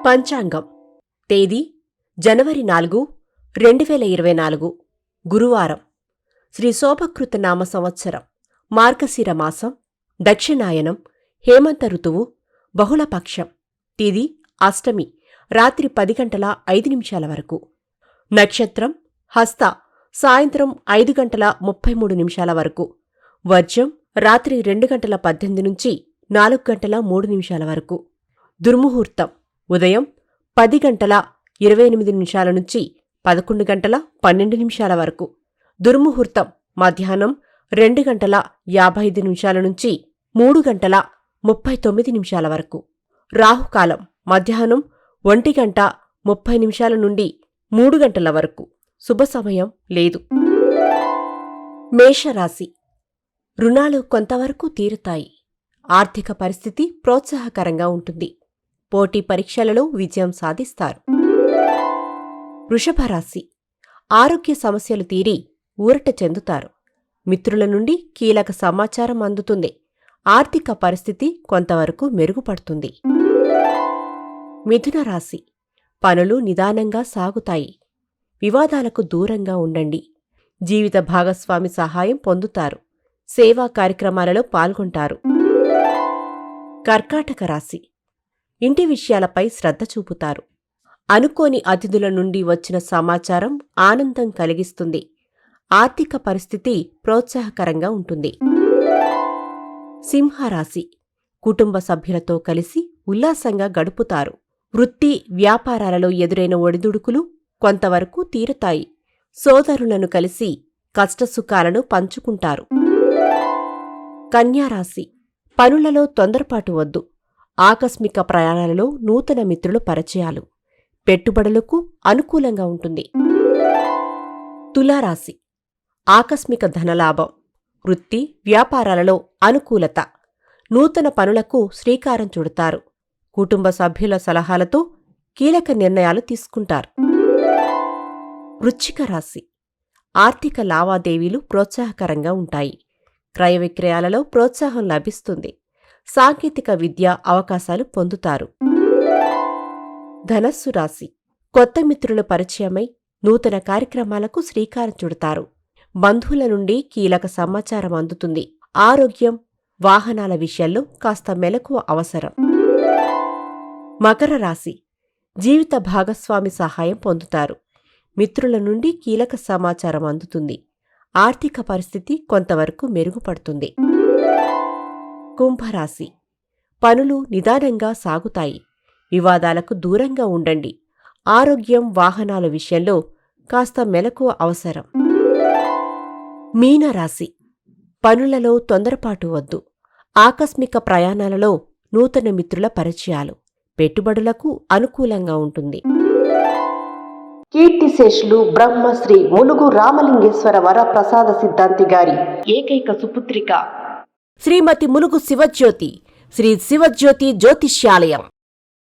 పంచాంగం తేదీ జనవరి 4, 2024 గురువారం. శ్రీ శోభకృత నామ సంవత్సరం, మార్గశిర మాసం, దక్షిణాయనం, హేమంత ఋతువు, బహుళపక్షం. తేదీ అష్టమి, రాత్రి 10:05 వరకు. నక్షత్రం హస్త, సాయంత్రం 5:33 వరకు. వర్జం రాత్రి 2:18 నుంచి 4:03 వరకు. దుర్ముహూర్తం ఉదయం 10:28 నుంచి 11:12 వరకు. దుర్ముహూర్తం మధ్యాహ్నం 2:55 నుంచి 3:39 వరకు. రాహుకాలం మధ్యాహ్నం 1:30 నుండి 3 వరకు. శుభ సమయం లేదు. మేషరాశి. రుణాలు కొంతవరకు తీరుతాయి. ఆర్థిక పరిస్థితి ప్రోత్సాహకరంగా ఉంటుంది. పోటీ పరీక్షలలో విజయం సాధిస్తారు. వృషభరాశి. ఆరోగ్య సమస్యలు తీరి ఊరట చెందుతారు. మిత్రుల నుండి కీలక సమాచారం అందుతుంది. ఆర్థిక పరిస్థితి కొంతవరకు మెరుగుపడుతుంది. మిథున రాశి. పనులు నిదానంగా సాగుతాయి. వివాదాలకు దూరంగా ఉండండి. జీవిత భాగస్వామి సహాయం పొందుతారు. సేవా కార్యక్రమాలలో పాల్గొంటారు. కర్కాటక రాశి. ఇంటి విషయాలపై శ్రద్ధ చూపుతారు. అనుకోని అతిథుల నుండి వచ్చిన సమాచారం ఆనందం కలిగిస్తుంది. ఆర్థిక పరిస్థితి ప్రోత్సాహకరంగా ఉంటుంది. సింహరాశి. కుటుంబ సభ్యులతో కలిసి ఉల్లాసంగా గడుపుతారు. వృత్తి వ్యాపారాలలో ఎదురైన ఒడిదుడుకులు కొంతవరకు తీరుతాయి. సోదరులను కలిసి కష్టసుఖాలను పంచుకుంటారు. కన్యారాశి. పనులలో తొందరపాటు వద్దు. ఆకస్మిక ప్రయాణాలలో నూతన మిత్రుల పరిచయాలు. పెట్టుబడులకు అనుకూలంగా ఉంటుంది. తులారాశి. ఆకస్మిక ధనలాభం. వృత్తి వ్యాపారాలలో అనుకూలత. నూతన పనులకు శ్రీకారం చుడతారు. కుటుంబ సభ్యుల సలహాలతో కీలక నిర్ణయాలు తీసుకుంటారు. వృశ్చిక రాశి. ఆర్థిక లావాదేవీలు ప్రోత్సాహకరంగా ఉంటాయి. క్రయ విక్రయాలలో ప్రోత్సాహం లభిస్తుంది. సాంకేతిక విద్య అవకాశాలు పొందుతారు. ధనస్సు రాశి. కొత్త మిత్రుల పరిచయమై నూతన కార్యక్రమాలకు శ్రీకారం చుడతారు. బంధువుల నుండి కీలక సమాచారం అందుతుంది. ఆరోగ్యం, వాహనాల విషయాల్లో కాస్త మెలకువ అవసరం. మకర రాశి. జీవిత భాగస్వామి సహాయం పొందుతారు. మిత్రుల నుండి కీలక సమాచారం అందుతుంది. ఆర్థిక పరిస్థితి కొంతవరకు మెరుగుపడుతుంది. కుంభరాశి. పనులు నిదానంగా సాగుతాయి. వివాదాలకు దూరంగా ఉండండి. ఆరోగ్యం, వాహనాల విషయంలో కాస్త మెలకువ అవసరం. మీనరాశి. పనులలో తొందరపాటు వద్దు. ఆకస్మిక ప్రయాణాలలో నూతన మిత్రుల పరిచయాలు. పెట్టుబడులకు అనుకూలంగా ఉంటుంది. కీర్తిశేషులు బ్రహ్మశ్రీ ములుగు రామలింగేశ్వర వరప్రసాద సిద్ధాంతి గారి ఏకైక సుపుత్రిక శ్రీమతి ములుగు శివజ్యోతి, శ్రీ శివజ్యోతి జ్యోతిష్యాలయం.